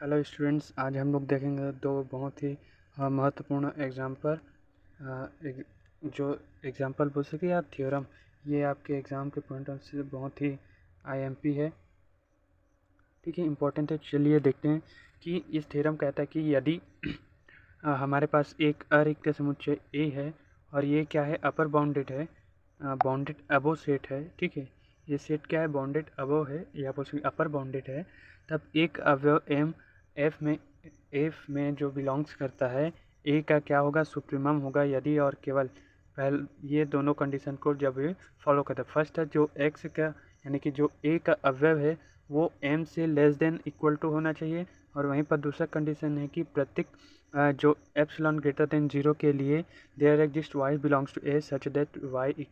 Hello students, आज हम लोग देखेंगे दो बहुत ही महत्वपूर्ण एग्जाम्पल। जो एग्जाम्पल बोल सके या थ्योरम, ये आपके एग्ज़ाम के पॉइंट ऑफ से बहुत ही आईएमपी है, ठीक है, इम्पोर्टेंट है। चलिए देखते हैं कि इस थ्योरम कहता है कि यदि हमारे पास एक अरिक्त समुच्चय ए है और ये क्या है, अपर बाउंडेड है, बाउंडेड अबो सेट है, ठीक है। ये सेट क्या है, बाउंडेड अबो है या अपर बाउंडेड है, तब एक अवयव एम एफ में जो बिलोंग्स करता है ए का क्या होगा, सुप्रीमम होगा यदि और केवल पहले ये दोनों कंडीशन को जब ये फॉलो करता है। फर्स्ट है जो एक्स का यानी कि जो ए का अवयव है वो एम से लेस देन इक्वल टू होना चाहिए, और वहीं पर दूसरा कंडीशन है कि प्रत्येक जो एप्सिलॉन ग्रेटर देन 0 के लिए there exist Y belongs to A such that Y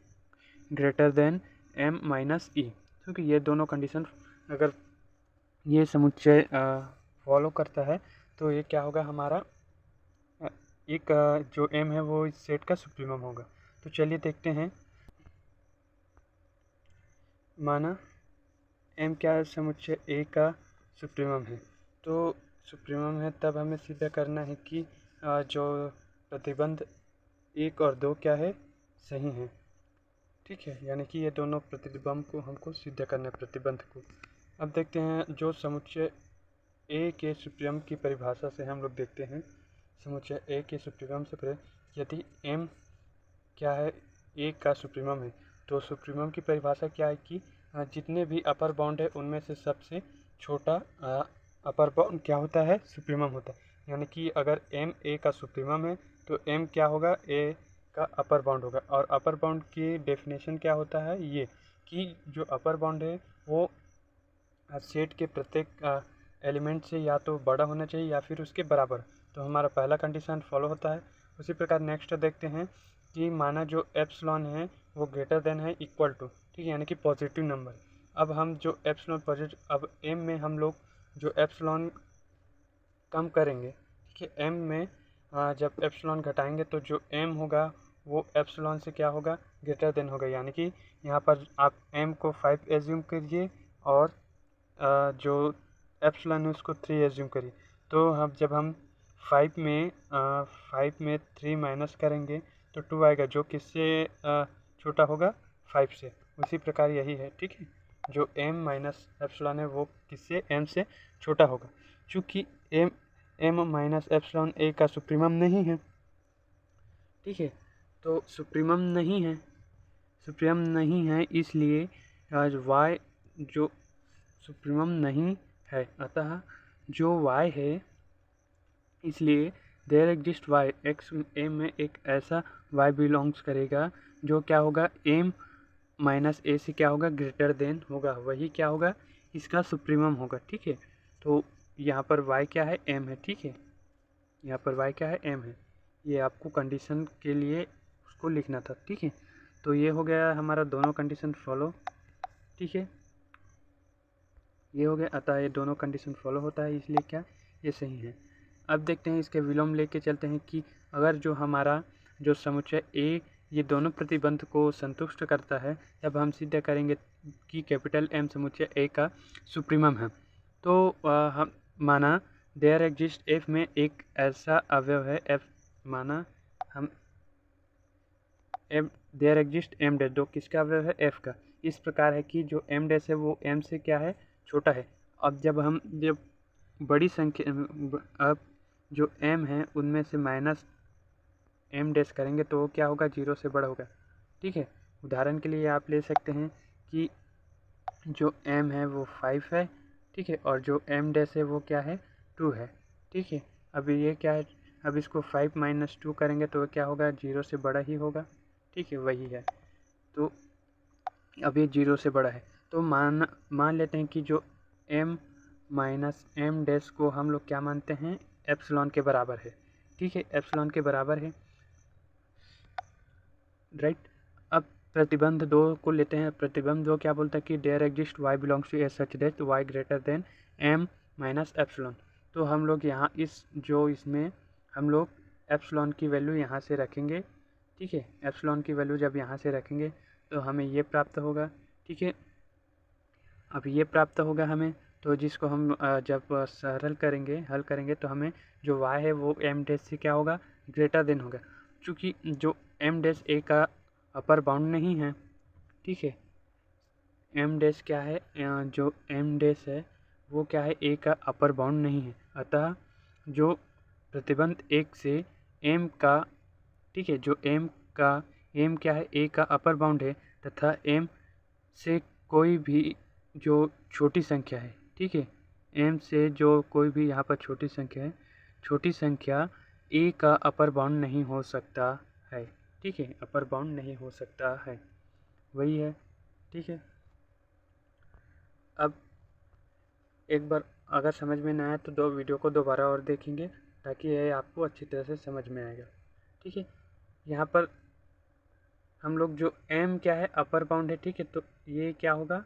greater than M minus E. क्योंकि ये दोनों कंडीशन अगर ये समुच्चय फॉलो करता है तो ये क्या होगा, हमारा एक जो एम है वो इस सेट का सुप्रीमम होगा। तो चलिए देखते हैं। माना एम क्या है, समुच्चय ए का सुप्रीमम है, तो सुप्रीमम है तब हमें सीधा करना है कि जो प्रतिबंध 1 और 2 क्या है, सही है, ठीक है। यानी कि ये दोनों प्रतिबंध को हमको सिद्ध करना है, प्रतिबंध को। अब देखते हैं जो समुच्चय ए के सुप्रीमम की परिभाषा से हम लोग देखते हैं। समुच्चय ए के सुप्रीमम से यदि एम क्या है, ए का सुप्रीमम है, तो सुप्रीमम की परिभाषा क्या है कि जितने भी अपर बाउंड है उनमें से सबसे छोटा अपर बाउंड क्या होता है, सुप्रीमम होता है। यानी कि अगर एम ए का सुप्रीमम है तो एम क्या होगा, ए का अपर बाउंड होगा। और अपर बाउंड की डेफिनेशन क्या होता है, ये कि जो अपर बाउंड है वो सेट के प्रत्येक एलिमेंट से या तो बड़ा होना चाहिए या फिर उसके बराबर। तो हमारा पहला कंडीशन फॉलो होता है। उसी प्रकार नेक्स्ट देखते हैं कि माना जो एप्सिलॉन है वो ग्रेटर देन है इक्वल टू, ठीक है, यानी कि पॉजिटिव नंबर। अब हम जो एप्सिलॉन पॉजिटिव, अब एम में हम लोग जो एप्सिलॉन कम करेंगे, ठीक है, एम में जब एप्सिलॉन घटाएंगे तो जो एम होगा वो एप्सिलॉन से क्या होगा, ग्रेटर देन होगा। यानी कि यहाँ पर आप एम को 5 एज्यूम करिए और जो एप्सिलॉन है उसको 3 एज्यूम करिए। तो अब जब हम 5 में 3 माइनस करेंगे तो 2 आएगा, जो किससे छोटा होगा, 5 से। उसी प्रकार यही है, ठीक है, जो m माइनस एप्सिलॉन है वो किससे, m से छोटा होगा। चूँकि m माइनस एप्सिलॉन a का सुप्रीमम नहीं है, ठीक है, तो सुप्रीमम नहीं है इसलिए आज y जो सुप्रीमम नहीं है, अतः जो y है, इसलिए there exist y, x m में एक ऐसा y बिलोंग्स करेगा जो क्या होगा, m माइनस ए से क्या होगा, ग्रेटर देन होगा, वही क्या होगा, इसका सुप्रीमम होगा, ठीक है। तो यहाँ पर y क्या है, m है, ठीक है, यहाँ पर y क्या है, m है। ये आपको कंडीशन के लिए उसको लिखना था, ठीक है। तो ये हो गया हमारा दोनों कंडीशन फॉलो, ठीक है, ये हो गया। अतः ये दोनों कंडीशन फॉलो होता है, इसलिए क्या, ये सही है। अब देखते हैं इसके विलोम लेके चलते हैं कि अगर जो हमारा जो समुच्चय ए ये दोनों प्रतिबंध को संतुष्ट करता है, तब हम सिद्ध करेंगे कि कैपिटल एम समुच्चय ए का सुप्रीमम है। तो हम माना देयर एग्जिस्ट एफ में एक ऐसा अवयव है एफ, माना हम m there exist m dash, जो किसका अवयव है, एफ का। इस प्रकार है कि जो एम डैश है वो एम से क्या है, छोटा है। अब जब बड़ी संख्या, अब जो m है उनमें से माइनस m डैश करेंगे तो क्या होगा, 0 से बड़ा होगा, ठीक है। उदाहरण के लिए आप ले सकते हैं कि जो m है वो 5 है, ठीक है, और जो m डैश है वो क्या है, 2 है, ठीक है। अभी ये क्या है, अब इसको 5 माइनस 2 करेंगे तो क्या होगा, 0 से बड़ा ही होगा, ठीक है, वही है। तो अब ये 0 से बड़ा है, तो मान लेते हैं कि जो m माइनस एम डैश को हम लोग क्या मानते हैं, एप्सिलॉन के बराबर है, ठीक है, एप्सिलॉन के बराबर है, राइट। अब प्रतिबंध 2 को लेते हैं। प्रतिबंध 2 क्या बोलता है कि there exist y belongs to A such that y greater than m minus epsilon. तो हम लोग यहाँ इसमें हम लोग एप्सिलॉन की वैल्यू यहाँ से रखेंगे, ठीक है, एप्सिलॉन की वैल्यू जब यहाँ से रखेंगे तो हमें ये प्राप्त होगा, ठीक है। अब ये प्राप्त होगा हमें, तो जिसको हम जब सरल करेंगे, हल करेंगे, तो हमें जो y है वो m डैश से क्या होगा, ग्रेटर देन होगा। चूँकि जो m डैश a का अपर बाउंड नहीं है, ठीक है, m डैश क्या है, जो m डैश है वो क्या है, a का अपर बाउंड नहीं है। अतः जो प्रतिबंध 1 से m का, ठीक है, जो m क्या है, a का अपर बाउंड है, तथा m से कोई भी जो छोटी संख्या है, ठीक है, m से जो कोई भी यहाँ पर छोटी संख्या है, छोटी संख्या a का अपर बाउंड नहीं हो सकता है, ठीक है, अपर बाउंड नहीं हो सकता है, वही है, ठीक है। अब एक बार अगर समझ में ना आए तो दो वीडियो को दोबारा और देखेंगे, ताकि ये आपको अच्छी तरह से समझ में आएगा, ठीक है। यहाँ पर हम लोग जो m क्या है, अपर बाउंड है, ठीक है, तो ये क्या होगा,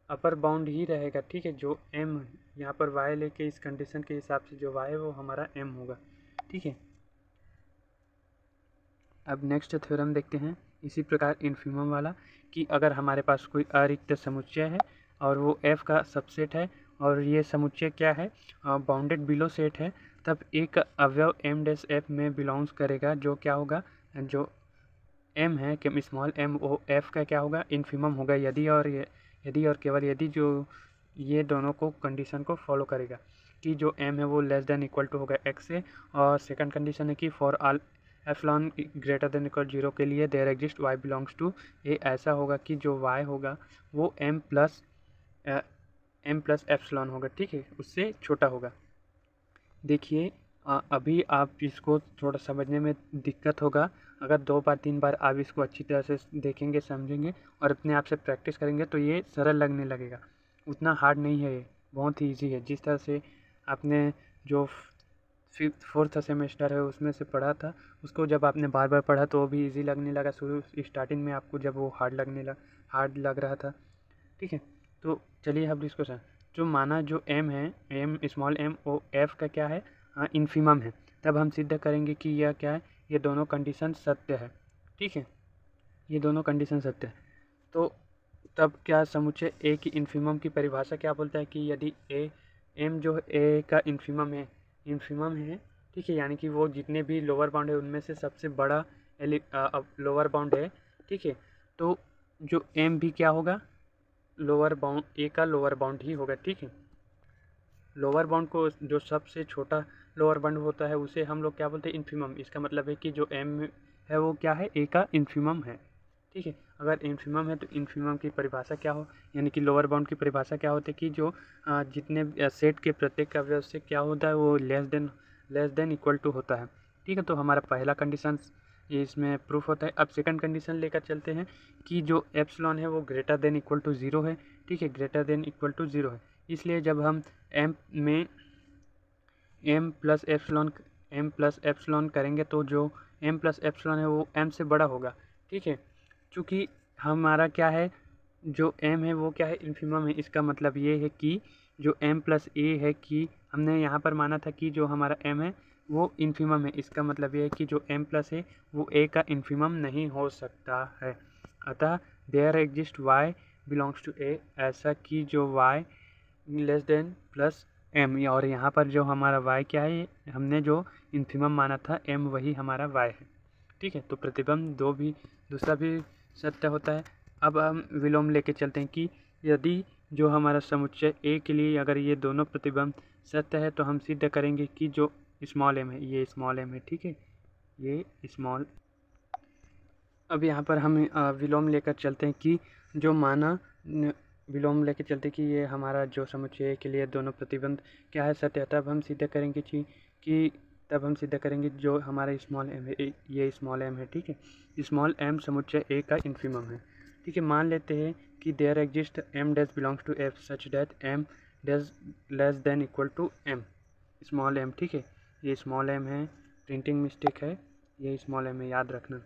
अपर बाउंड ही रहेगा, ठीक है। जो m यहाँ पर y लेके इस कंडीशन के हिसाब से जो y है वो हमारा m होगा, ठीक है। अब नेक्स्ट थ्योरम देखते हैं इसी प्रकार इन्फिमम वाला, कि अगर हमारे पास कोई अरिक्त समुच्चय है और वो f का सबसेट है और ये समुच्चय क्या है, बाउंडेड बिलो सेट है, तब एक अवयव m डैश f में बिलोंग्स करेगा, जो क्या होगा, जो m है कि स्मॉल m वो f का क्या होगा, इन्फिमम होगा, यदि और केवल यदि जो ये दोनों को कंडीशन को फॉलो करेगा, कि जो m है वो लेस देन इक्वल टू होगा x से, और सेकंड कंडीशन है कि for all epsilon greater than equal 0 के लिए there exist y belongs to a, ऐसा होगा कि जो y होगा वो m प्लस एप्सिलॉन होगा, ठीक है, उससे छोटा होगा। देखिए अभी आप इसको थोड़ा समझने में दिक्कत होगा, अगर 2 बार 3 बार आप इसको अच्छी तरह से देखेंगे, समझेंगे और अपने आप से प्रैक्टिस करेंगे तो ये सरल लगने लगेगा। उतना हार्ड नहीं है, ये बहुत ही ईजी है। जिस तरह से आपने जो 4th सेमेस्टर है उसमें से पढ़ा था, उसको जब आपने बार बार पढ़ा तो वो भी ईजी लगने लगा। शुरू स्टार्टिंग में आपको जब वो हार्ड लग रहा था, ठीक है। तो चलिए अब इसको जो माना जो m है, स्मॉल m वो f का क्या है, इन्फिमम है, तब हम सिद्ध करेंगे कि यह क्या है, ये दोनों कंडीशन सत्य है, ठीक है, ये दोनों कंडीशन सत्य है। तो तब क्या समुच्चय a की इन्फिमम की परिभाषा क्या बोलता है, कि यदि m जो a का इन्फिमम है, ठीक है, यानी कि वो जितने भी लोअर बाउंड है उनमें से सबसे बड़ा लोअर बाउंड है, ठीक है, तो जो m भी क्या होगा, लोअर बाउंड a का लोअर बाउंड ही होगा, ठीक है। लोअर बाउंड को जो सबसे छोटा लोअर बाउंड होता है उसे हम लोग क्या बोलते हैं, इन्फिमम। इसका मतलब है कि जो m है वो क्या है, a का इन्फिमम है, ठीक है। अगर इन्फिमम है तो इन्फिमम की परिभाषा क्या हो, यानी कि लोअर बाउंड की परिभाषा क्या होती है, कि जो जितने सेट के प्रत्येक अवयव से क्या होता है, वो लेस देन इक्वल टू होता है, ठीक है। तो हमारा पहला कंडीशन ये इसमें प्रूफ होता है। अब सेकंड कंडीशन लेकर चलते हैं कि जो एप्सिलॉन है वो ग्रेटर देन इक्वल टू 0 है, ठीक है, ग्रेटर देन इक्वल टू 0 है। इसलिए जब हम m में m प्लस एप्सिलॉन करेंगे तो जो m प्लस एप्सिलॉन है वो m से बड़ा होगा, ठीक है। चूँकि हमारा क्या है, जो m है वो क्या है, इन्फिमम है। इसका मतलब ये है कि जो m प्लस a है, कि हमने यहाँ पर माना था कि जो हमारा m है वो इन्फिमम है। इसका मतलब ये है कि जो m प्लस है वो a का इन्फिमम नहीं हो सकता है। अतः there exist y belongs to a, ऐसा कि जो y less than plus m, और यहाँ पर जो हमारा y क्या है, हमने जो इन्फिमम माना था m वही हमारा y है, ठीक है। तो प्रतिबंध दूसरा भी सत्य होता है। अब हम विलोम लेके चलते हैं कि यदि जो हमारा समुच्चय a के लिए अगर ये दोनों प्रतिबंध सत्य है तो हम सिद्ध करेंगे कि जो स्मॉल m है, ये स्मॉल m है, ठीक है, ये स्मॉल। अब यहाँ पर हम विलोम लेकर चलते हैं कि जो माना विलोम लेकर चलते कि ये हमारा जो समुच्चय के लिए दोनों प्रतिबंध क्या है, सत्य है, तब हम सिद्ध करेंगे कि जो हमारा स्मॉल m है, ये स्मॉल m है, ठीक है। स्मॉल m समुच्चय a का इन्फिमम है, ठीक है। मान लेते हैं कि there exist m dash belongs to f such that m dash less than equal to m, small m, ठीक है। ये स्मॉल m है, प्रिंटिंग मिस्टेक है, ये स्मॉल m है, याद रखना,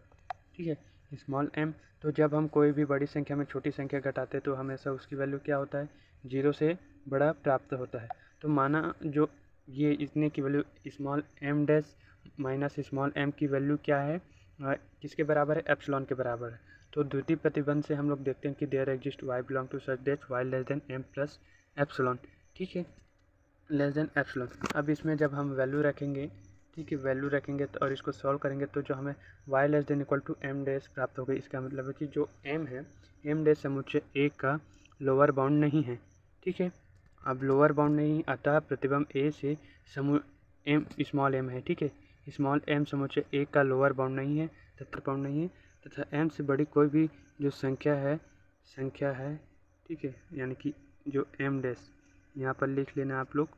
ठीक है, स्मॉल m। तो जब हम कोई भी बड़ी संख्या में छोटी संख्या घटाते हैं तो हमेशा उसकी वैल्यू क्या होता है, 0 से बड़ा प्राप्त होता है। तो माना जो ये इतने की value small m dash minus small m की वैल्यू क्या है, किसके बराबर है, एप्सिलॉन के बराबर है। तो द्वितीय प्रतिबंध से हम लोग देखते हैं कि there exist y belong to such that y less than m plus epsilon, ठीक है, लेस देन एप्सिलॉन। अब इसमें जब हम वैल्यू रखेंगे, ठीक है, वैल्यू रखेंगे तो और इसको सॉल्व करेंगे तो जो हमें y less than equal to m dash प्राप्त होगा। इसका मतलब है कि जो m है, m डैश समुच्चय A का लोअर बाउंड नहीं है, ठीक है। अब लोअर बाउंड नहीं, अतः प्रतिबंब A से m स्मॉल m है, ठीक है। स्मॉल m समुच्चय A का लोअर बाउंड नहीं है तथा m से बड़ी कोई भी जो संख्या है, ठीक है, यानी कि जो m डैश यहाँ पर लिख लेना आप लोग,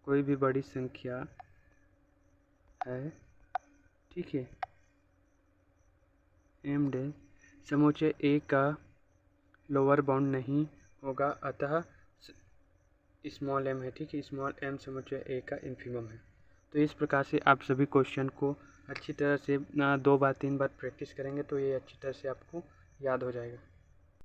कोई भी बड़ी संख्या है, ठीक है, m डैश समुच्चय A का लोअर बाउंड नहीं होगा, अतः स्मॉल m है, ठीक है, स्मॉल m समुच्चय A का इन्फिमम है। तो इस प्रकार से आप सभी क्वेश्चन को अच्छी तरह से 2 बार 3 बार प्रैक्टिस करेंगे तो ये अच्छी तरह से आपको याद हो जाएगा।